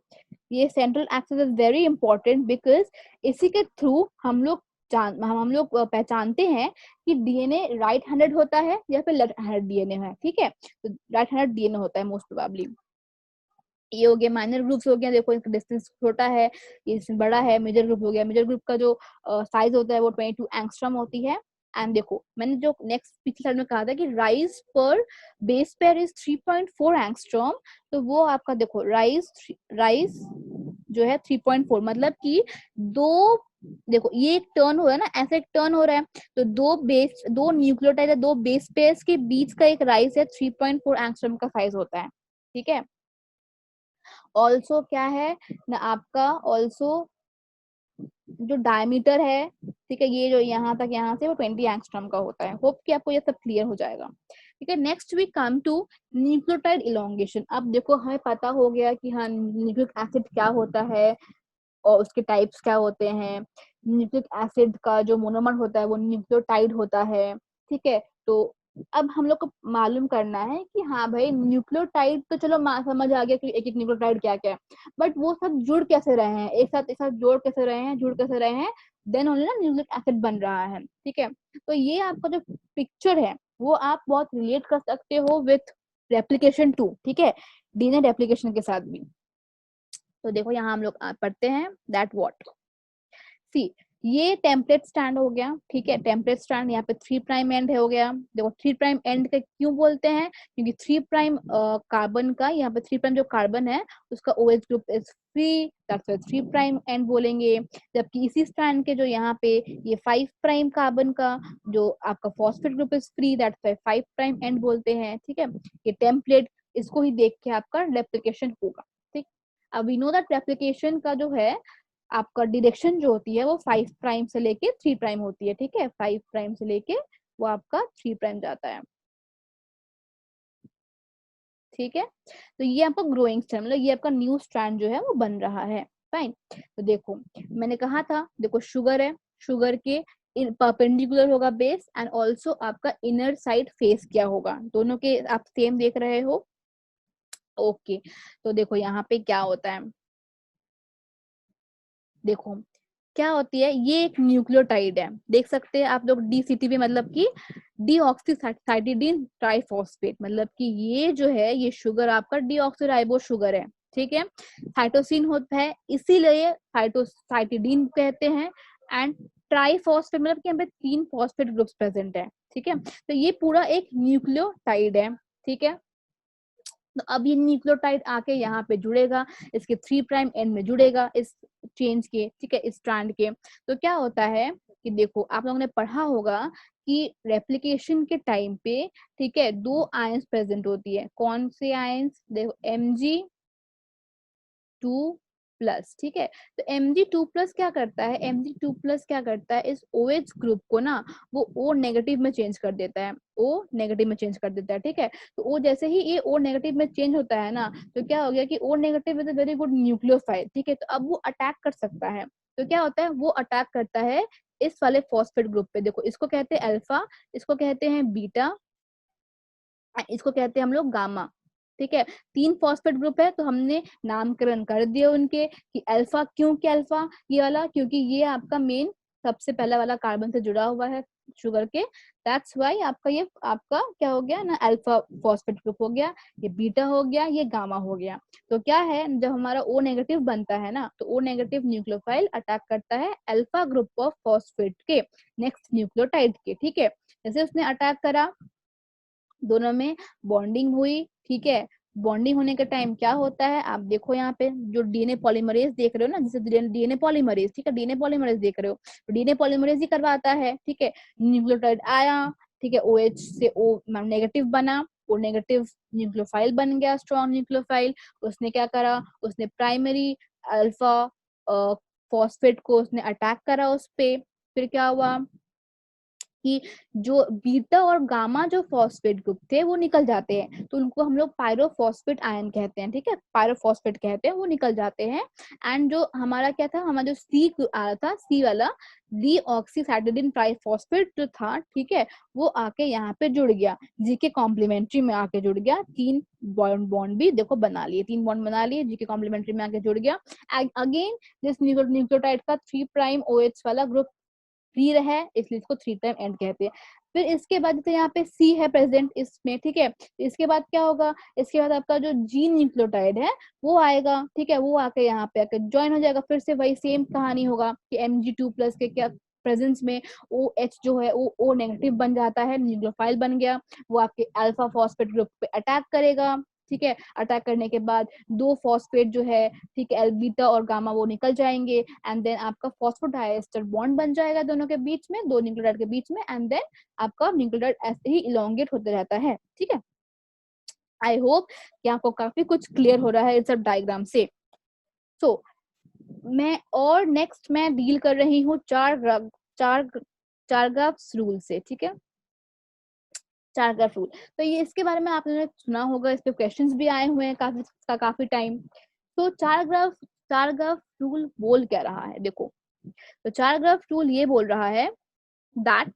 ये central axis is very important because इसी के थ्रू हम लोग पहचानते हैं कि डीएनए राइट हैंडेड होता है या फिर लेफ्ट हैंडेड डीएनए है, ठीक है। तो राइट हैंडेड डीएनए होता है मोस्ट प्रोबेबली। ये हो गया माइनर ग्रुप्स हो गया, देखो इसका डिस्टेंस छोटा है, ये बड़ा है। मेजर ग्रुप हो गया, मेजर ग्रुप का जो साइज होता है वो 22 एंगस्ट्रॉम होती है। एंड देखो मैंने जो नेक्स्ट पिछले स्लाइड में कहा था कि राइज पर बेस पेयर इज 3.4 एंगस्ट्रॉम, तो वो आपका देखो राइज जो है 3.4, मतलब कि दो, देखो ये एक टर्न हो रहा है ना, ऐसे एक टर्न हो रहा है, तो दो न्यूक्लियोटाइड है, दो बेस पेयर्स के बीच का एक राइज है, 3.4 एंगस्ट्रॉम का साइज होता है, ठीक है। ऑल्सो क्या है ना आपका, ऑल्सो जो डायमीटर है, ठीक है, ये जो यहाँ से वो 20 एंगस्ट्रॉम का होता है। होप कि आपको ये सब क्लियर हो जाएगा। ठीक है, next we come to nucleotide elongation. अब देखो हमें पता हो गया कि हाँ न्यूक्लिक एसिड क्या होता है और उसके टाइप्स क्या होते हैं। न्यूक्लिक एसिड का जो मोनोमर होता है वो न्यूक्लियोटाइड होता है। ठीक है, तो अब हम लोग को मालूम करना है कि हाँ भाई न्यूक्लियोटाइड तो चलो समझ आ गया कि एक एक न्यूक्लियोटाइड क्या क्या है, बट वो सब जुड़ कैसे रहे हैं, एक साथ जोड़ कैसे रहे हैं, जुड़ कैसे रहे हैं, देन ओनली ना न्यूक्लिक एसिड बन रहा है। ठीक है, तो ये आपका जो पिक्चर है वो आप बहुत रिलेट कर सकते हो विथ रेप्लिकेशन टू। ठीक है, डीएनए रेप्लिकेशन के साथ भी। तो देखो यहाँ हम लोग पढ़ते हैं दैट व्हाट सी, ये टेम्पलेट स्टैंड हो गया। ठीक है, टेम्पलेट स्टैंड यहाँ पे 3 प्राइम एंड है हो गया। देखो 3 प्राइम एंड का क्यों बोलते हैं, क्योंकि 3 प्राइम कार्बन का, यहाँ पे 3 प्राइम जो कार्बन है उसका OH group is free, that's why 3 prime and बोलेंगे। जबकि इसी स्टैंड के जो यहाँ पे ये 5 प्राइम कार्बन का जो आपका phosphate group is free, that's why 5 prime and बोलते हैं। ठीक है, ये टेम्पलेट, इसको ही देख के आपका रेप्लिकेशन होगा। ठीक, अब वी नो दैट रेप्लिकेशन का जो है आपका डायरेक्शन जो होती है वो 5 प्राइम से लेके 3 प्राइम होती है। ठीक है, 5 प्राइम से लेके वो आपका 3 प्राइम जाता है। ठीक है, तो ये आपका ग्रोइंग स्ट्रैंड, मतलब ये आपका न्यू स्ट्रैंड जो है वो बन रहा है। फाइन, तो देखो मैंने कहा था, देखो शुगर है, शुगर के परपेंडिकुलर होगा बेस, एंड ऑल्सो आपका इनर साइड फेस क्या होगा, दोनों के आप सेम देख रहे हो। ओके, तो देखो यहाँ पे क्या होता है, देखो क्या होती है, ये एक न्यूक्लियोटाइड है, देख सकते हैं आप लोग, डीसीटीपी मतलब कि डीऑक्सीसाइटिडीन ट्राइफॉस्फेट, मतलब कि ये जो है ये शुगर आपका डीऑक्सीराइबो शुगर है। ठीक है, साइटोसिन होता है इसीलिए साइटोसाइटिडीन कहते हैं। एंड ट्राइफॉस्फेट मतलब कि यहाँ पे 3 फॉस्फेट ग्रुप्स प्रेजेंट है। ठीक है, तो ये पूरा एक न्यूक्लियोटाइड है। ठीक है, तो अब ये न्यूक्लियोटाइड आके यहाँ पे जुड़ेगा, इसके 3 प्राइम एंड में जुड़ेगा इस चेंज के। ठीक है, इस स्ट्रैंड के। तो क्या होता है कि देखो आप लोगों ने पढ़ा होगा कि रेप्लिकेशन के टाइम पे, ठीक है, 2 आयंस प्रेजेंट होती है। कौन से आयंस, देखो Mg2+। ठीक है, तो Mg2+ क्या करता है, Mg2+ क्या करता है, इस OH ग्रुप को ना वो O नेगेटिव में चेंज कर देता है, O नेगेटिव में चेंज कर देता है। ठीक है, तो O जैसे ही ये O नेगेटिव में चेंज होता है ना, तो क्या हो गया कि O negative is a very good nucleophile. ठीक है, तो अब वो अटैक कर सकता है। तो क्या होता है, वो अटैक करता है इस वाले फॉस्फेट ग्रुप पे। देखो इसको कहते हैं अल्फा, इसको कहते हैं बीटा, इसको कहते हैं हम लोग गामा। ठीक है, 3 फॉस्फेट ग्रुप है, तो हमने नामकरण कर दिया उनके कि अल्फा, क्यों क्या अल्फा ये वाला, क्योंकि ये आपका मेन सबसे पहला वाला कार्बन से जुड़ा हुआ है शुगर के, दैट्स व्हाई आपका ये आपका क्या हो गया ना, अल्फा फॉस्फेट ग्रुप हो गया, ये बीटा हो गया, ये गामा हो गया। तो क्या है, जब हमारा O नेगेटिव बनता है ना, तो O नेगेटिव न्यूक्लियोफाइल अटैक करता है अल्फा ग्रुप ऑफ फॉस्फेट के नेक्स्ट न्यूक्लियोटाइड के। ठीक है, जैसे उसने अटैक करा, दोनों में बॉन्डिंग हुई। ठीक है, बॉन्डिंग होने के टाइम क्या होता है, आप देखो यहाँ पे जो डीएनए पॉलीमरेज देख रहे हो ना, जैसे डीएनए पॉलीमरेज, ठीक है, डीएनए पॉलीमरेज देख रहे हो, तो डीएनए पॉलीमरेज ही करवाता है। ठीक है, न्यूक्लियोटाइड आया, ठीक है, OH से O नेगेटिव बना, O नेगेटिव न्यूक्लियोफाइल बन गया, स्ट्रॉन्ग न्यूक्लियोफाइल। उसने क्या करा, उसने प्राइमरी अल्फा फॉस्फेट को उसने अटैक करा उस पे। फिर क्या हुआ कि जो बीटा और गामा जो फॉस्फेट ग्रुप थे वो निकल जाते हैं, तो उनको हम लोग पायरोफॉस्फेट आयन कहते हैं। ठीक है, पायरोफॉस्फेट कहते हैं, वो निकल जाते हैं। एंड जो हमारा क्या था, हमारा जो सी आया था, सी वाला डीऑक्सीसाइटिडीन ट्राइफॉस्फेट जो था, ठीक है, वो आके यहाँ पे जुड़ गया, जी के कॉम्प्लीमेंट्री में आके जुड़ गया। 3 बॉन्ड बॉन्ड भी देखो बना लिए, 3 बॉन्ड बना लिए, जी के कॉम्प्लीमेंट्री में आके जुड़ गया। अगेन दिस न्यूक्लियोटाइड का 3 प्राइम OH वाला ग्रुप फ्री है, इसलिए इसको 3 टाइम एंड कहते हैं। फिर इसके बाद तो यहाँ पे सी है प्रेजेंट इसमें। ठीक है, इसके बाद क्या होगा, इसके बाद आपका जो जी न्यूक्लियोटाइड है वो आएगा। ठीक है, वो आके यहाँ पे आके ज्वाइन हो जाएगा, फिर से वही सेम कहानी होगा कि Mg2+ के क्या प्रेजेंस में OH जो है वो O नेगेटिव बन जाता है, न्यूक्लियोफाइल बन गया, वो आपके अल्फा फॉस्फेट ग्रुप पे अटैक करेगा। ठीक है, अटैक करने के बाद 2 फॉस्फेट जो है, ठीक है, बीटा और गामा, वो निकल जाएंगे, एंड देन आपका फॉस्फोडाइएस्टर बॉन्ड बन जाएगा दोनों के बीच में, 2 न्यूक्लियोटाइड के बीच में, एंड देन आपका न्यूक्लियोटाइड ऐसे ही इलोंगेट होते रहता है। ठीक है, आई होप कि आपको काफी कुछ क्लियर हो रहा है इस सब डायग्राम से। सो मैं और नेक्स्ट मैं डील कर रही हूँ चार चार ग्राफ्स रूल से, ठीक है, चार ग्राफ रूल। तो ये इसके बारे में आपने सुना होगा, इस पे क्वेश्चंस भी आए हुए हैं काफी टाइम। तो चार ग्राफ रूल बोल क्या रहा है, देखो। तो चार ग्राफ रूल ये बोल रहा है दैट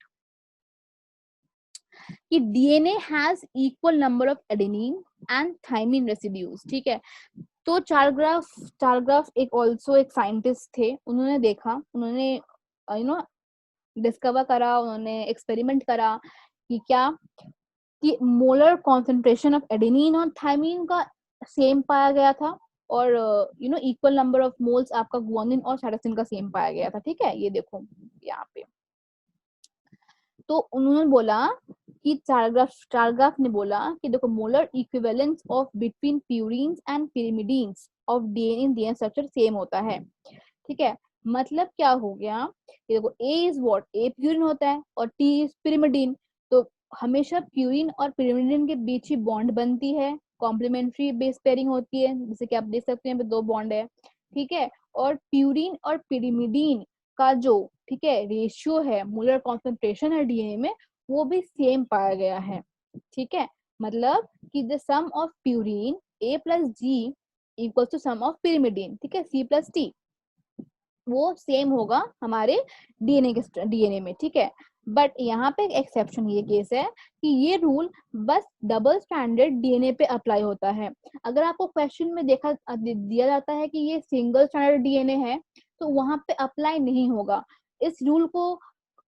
कि DNA has equal number of adenine and thymine residues, ठीक है। तो चार ग्राफ एक ऑल्सो एक साइंटिस्ट थे, उन्होंने देखा, उन्होंने यू नो डिस्कवर करा, उन्होंने एक्सपेरिमेंट करा कि क्या कि मोलर कॉन्सेंट्रेशन ऑफ एडेनिन और थाइमिन का सेम पाया गया था, और इक्वल नंबर ऑफ मोल्स आपका गुआनिन और साइटोसिन का सेम पाया गया था, ठीक है। ये देखो यहाँ पे, तो उन्होंने बोला कि चारग्राफ ने बोला कि देखो molar equivalence of between purines and पिरिमिडीन्स of DNA structure same होता है, ठीक है। मतलब क्या हो गया कि देखो ए इज व्हाट, ए प्यूरिन होता है और टी इज पिरिमिडीन। तो हमेशा प्यूरिन और पिरिमिडीन के बीच ही बॉन्ड बनती है, कॉम्प्लीमेंट्री बेस पेयरिंग होती है, जैसे कि आप देख सकते हैं दो बॉन्ड है, ठीक है। और प्यूरिन और पिरिमिडीन का जो, ठीक है, रेशियो है, मोलर कॉन्सेंट्रेशन है डीएनए में, वो भी सेम पाया गया है, ठीक है। मतलब कि the sum of purine A plus G equal to sum of pyrimidine, ठीक है, सी प्लस टी, वो सेम होगा हमारे डीएनए में, ठीक है। बट यहाँ पे एक्सेप्शन ये केस है कि ये रूल बस डबल स्टैंडर्ड डीएनए पे अप्लाई होता है। अगर आपको क्वेश्चन में दिया जाता है कि ये सिंगल स्टैंडर्ड डीएनए है, तो वहां पे अप्लाई नहीं होगा। इस रूल को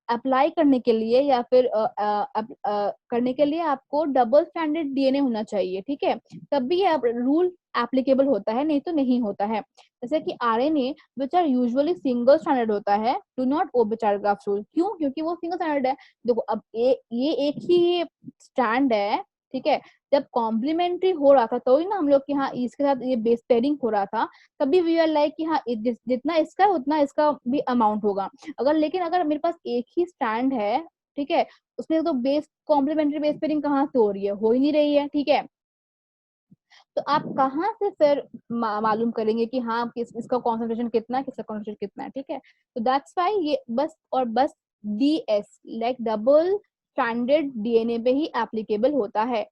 अप्लाई करने के लिए या फिर करने के लिए आपको डबल स्टैंडर्ड डीएनए होना चाहिए, ठीक है, तब भी ये रूल एप्लीकेबल होता है, नहीं तो नहीं होता है। जैसे कि RNA which are usually single standard होता है डू नॉट ओबे चारग्राफ रूल, क्यों? क्योंकि वो सिंगल स्टैंडर्ड है। देखो अब ये एक ही स्टैंड है, ठीक है। जब कॉम्प्लीमेंट्री हो रहा था तो ही ना हम लोग कि हाँ इसके साथ ये बेस पेयरिंग हो रहा था, तभी वी आर लाइक कि हाँ जितना इसका उतना इसका भी अमाउंट होगा। लेकिन अगर मेरे पास एक ही स्टैंड है, ठीक है, उसमें तो बेस कॉम्प्लीमेंट्री बेस पेयरिंग कहाँ से हो रही है, हो ही नहीं रही है, ठीक है। तो आप कहाँ से फिर मालूम करेंगे कि हाँ इसका कॉन्सेंट्रेशन कितना है, किसका कॉन्सेंट्रेशन कितना है, ठीक है। तो दैट्स व्हाई ये बस और बस DS like double standard DNA पे ही एप्लीकेबल होता है,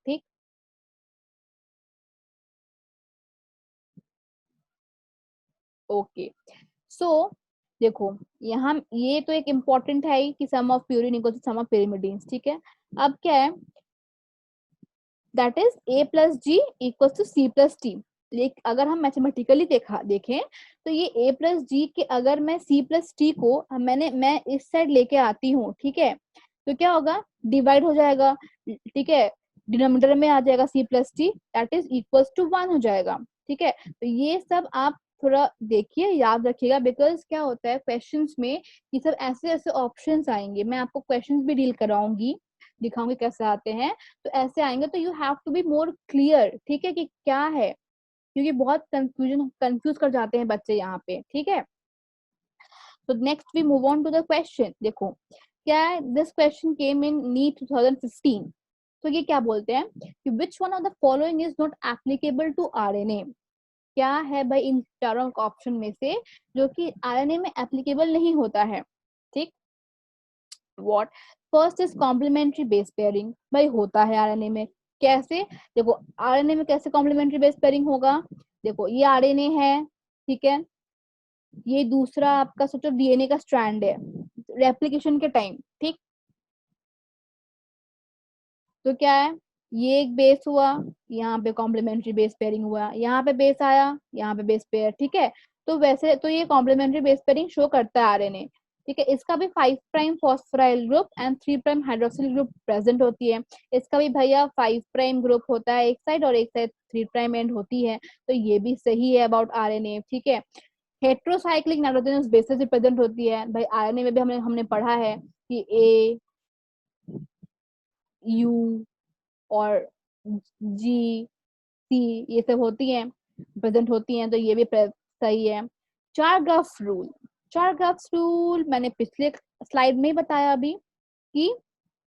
ठीक। ओके, सो देखो यहाँ ये तो एक इम्पोर्टेंट है ही कि sum of purine equal to sum of pyrimidines, ठीक है। अब क्या है, that is A plus G equal to C plus T. अगर हम मैथमेटिकली देखें तो ये ए प्लस जी के अगर मैं सी प्लस टी को मैं इस साइड लेके आती हूँ, ठीक है, तो क्या होगा, डिवाइड हो जाएगा, ठीक है, डिनोमिनेटर में आ जाएगा C plus T, that is equal to 1 हो जाएगा, ठीक है। तो ये सब आप थोड़ा देखिए, याद रखिएगा, बिकॉज क्या होता है क्वेश्चंस में ये सब ऐसे ऐसे ऑप्शंस आएंगे, मैं आपको क्वेश्चंस भी डील कराऊंगी, दिखाऊंगी कैसे आते हैं। तो ऐसे आएंगे तो you have to be more clear, ठीक है, कि क्या है, क्योंकि बहुत कंफ्यूज कर जाते हैं बच्चे यहाँ पे, ठीक है। तो next we move on to the question. देखो क्या है, this question came in NEET 2015। तो ये क्या बोलते हैं कि which one of the following is not applicable to RNA. क्या है भाई इन चारों ऑप्शन में से जो कि आरएनए में एप्लीकेबल नहीं होता है, ठीक। What, first is complementary base pairing, भाई होता है आरएनए में। कैसे, देखो आरएनए में कैसे कॉम्प्लीमेंट्री बेस पेयरिंग होगा, देखो ये आरएनए है, ठीक है, ये दूसरा आपका सोचो डीएनए का स्ट्रैंड है, रेप्लिकेशन के टाइम, ठीक। तो क्या है, ये एक बेस हुआ, यहाँ पे कॉम्प्लीमेंट्री बेस पेयरिंग हुआ, यहाँ पे बेस आया, यहाँ पे बेस पेयर, ठीक है। तो वैसे तो ये कॉम्प्लीमेंट्री बेस पेयरिंग शो करता है आरएनए, ठीक है। इसका भी 5 prime phosphoryl group and 3 prime hydroxyl group present होती है। इसका भी भैया 5 प्राइम ग्रुप होता है एक साइड और एक साइड 3 प्राइम एंड होती है, तो ये भी सही है अबाउट आरएनए, ठीक है। हेट्रोसाइक्लिक नाइट्रोजनस बेसिस प्रेजेंट होती है, भाई आरएनए में भी हमने हमने पढ़ा है कि ए यू और जी सी ये सब होती हैं, प्रेजेंट होती हैं, तो ये भी सही है। Chargaff rule, Chargaff rule मैंने पिछले स्लाइड में ही बताया अभी कि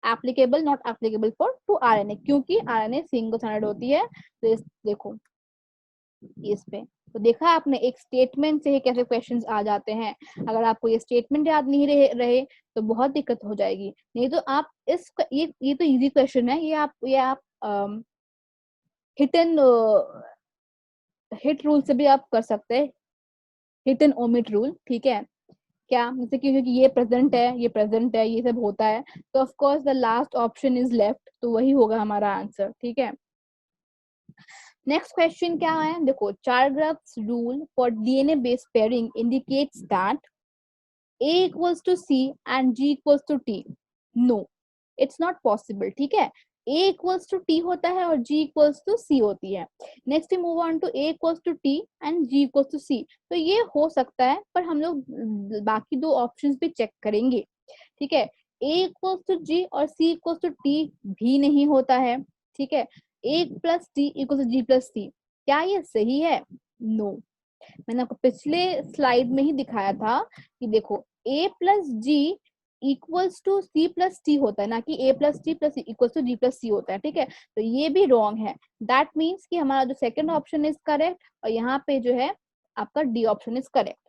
applicable not applicable for to RNA, क्योंकि आरएनए सिंगल स्ट्रैंडेड होती है। तो इस देखो इस पे तो देखा आपने, एक स्टेटमेंट से ही कैसे क्वेश्चंस आ जाते हैं। अगर आपको ये स्टेटमेंट याद नहीं रहे तो बहुत दिक्कत हो जाएगी। नहीं तो आप इस ये तो इजी क्वेश्चन है, ये आप हिट एंड हिट रूल से भी आप कर सकते हैं, हिट एंड ओमिट रूल, ठीक है। क्या जैसे कि क्योंकि ये प्रेजेंट है, ये सब होता है, तो of course the last option is left, तो वही होगा हमारा आंसर, ठीक है। नेक्स्ट क्वेश्चन क्या है, देखो Chargaff's rule for DNA based pairing indicates that A equals to C and G equals to T. No, it's not possible, ठीक है। A equals to T होता है और G equals to C होती है। Next move on to A equals to T and G equals to C। तो ये हो सकता है, पर हम लोग बाकी दो ऑप्शंस भी चेक करेंगे, ठीक है। A equals to G और C equals to T भी नहीं होता है, ठीक है। A plus T equals to G plus C, क्या ये सही है? नो मैंने आपको पिछले स्लाइड में ही दिखाया था कि देखो a plus G equals to C plus T होता है, ना कि a plus T plus equals to G plus C होता है, ठीक है। तो ये भी रॉन्ग है। दैट मीन्स कि हमारा जो सेकंड ऑप्शन इज करेक्ट और यहाँ पे जो है आपका डी ऑप्शन इज करेक्ट,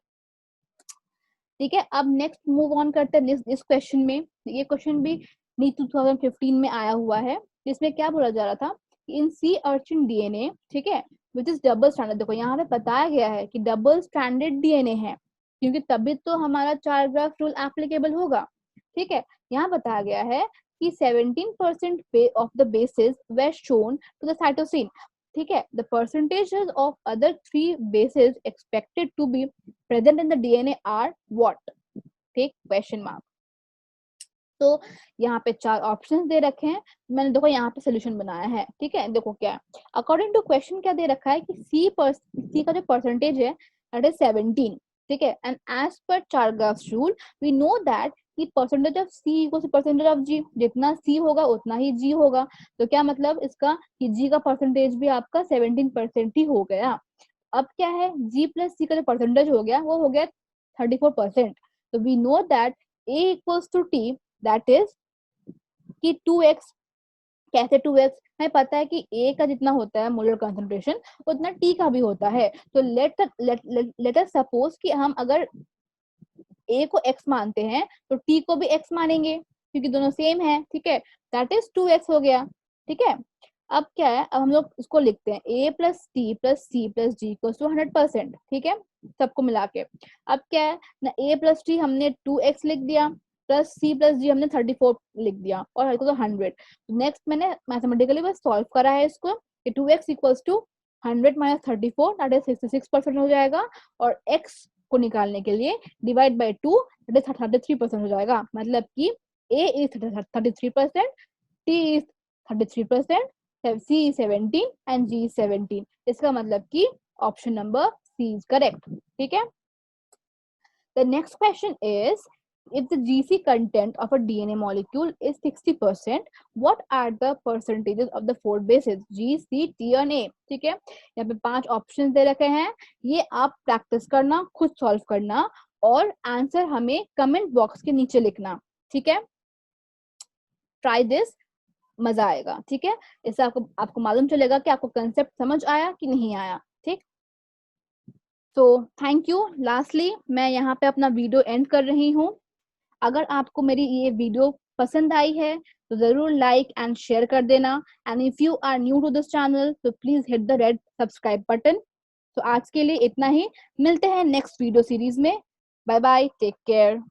ठीक है। अब नेक्स्ट मूव ऑन करते हैं इस क्वेश्चन में। ये क्वेश्चन भी नीट 2015 में आया हुआ है, जिसमें क्या बोला जा रहा था इन सी अर्चिन डीएनए, ठीक है, विच इज डबल स्ट्रैंडेड। देखो यहाँ पे बताया गया है कि डबल स्ट्रैंडेड डीएनए है, क्योंकि तभी तो हमारा चार ग्राफ रूल एप्लीकेबल होगा, ठीक है। यहाँ बताया गया है कि 17% of the bases were shown to the cytosine, ठीक है। The percentages of other 3 bases expected to be present in the DNA are what, ठीक, क्वेश्चन मार्क। तो यहाँ पे 4 ऑप्शंस दे रखे हैं, मैंने देखो यहाँ पे सोल्यूशन बनाया है, ठीक है। देखो क्या अकॉर्डिंग टू क्वेश्चन क्या दे रखा है कि सी का जो परसेंटेज है दैट इज 17, ठीक है। And as per Chargaff's rule we know that कि percentage of C equals to percentage of G, जितना सी होगा उतना ही जी होगा। तो क्या मतलब इसका कि जी का परसेंटेज भी आपका 17% ही हो गया। अब क्या है, जी प्लस सी का जो परसेंटेज हो गया वो हो गया 34%। तो we know that A equals to T, that is कि 2x। कैसे 2x? हमें पता है कि A का जितना होता है मोलर कंसंट्रेशन उतना T का भी होता है। तो लेट अस सपोज कि हम अगर A को x मानते हैं तो T को भी x मानेंगे, क्योंकि दोनों सेम है, ठीक है। दैट इज 2x हो गया, ठीक है। अब क्या है, अब हम लोग इसको लिखते हैं A plus T plus C plus G equals to 100%, ठीक है, सबको मिला के। अब क्या है ना, A प्लस टी हमने 2x लिख दिया प्लस सी प्लस जी हमने 34 लिख दिया और तो 100। नेक्स्ट मैंने मैथमेटिकली बस सॉल्व करा है इसको कि 2x equals to 100 minus 34 that is 66% हो जाएगा, और x को निकालने के लिए डिवाइड बाय 2 दैट इज 33% हो जाएगा। मतलब कि a is 33%, t is 33%, c is 17 and g is 17। इसका मतलब कि option number C is correct, ठीक है। The next question is, if the GC content of a DNA molecule is 60%, what are the percentages of the 4 bases G, C, T and A? ठीक है, यहाँ पे 5 option दे रखे हैं, ये आप प्रैक्टिस करना, खुद सॉल्व करना और आंसर हमें कमेंट बॉक्स के नीचे लिखना, ठीक है। ट्राई दिस, मजा आएगा, ठीक है। इससे आपको मालूम चलेगा कि आपको कंसेप्ट समझ आया कि नहीं आया, ठीक। तो थैंक यू। लास्टली मैं यहाँ पे अपना वीडियो एंड कर रही हूँ। अगर आपको मेरी ये वीडियो पसंद आई है तो जरूर लाइक एंड शेयर कर देना। And if you are new to this channel तो please hit the red subscribe button. तो आज के लिए इतना ही, मिलते हैं नेक्स्ट वीडियो सीरीज में। Bye bye, take care.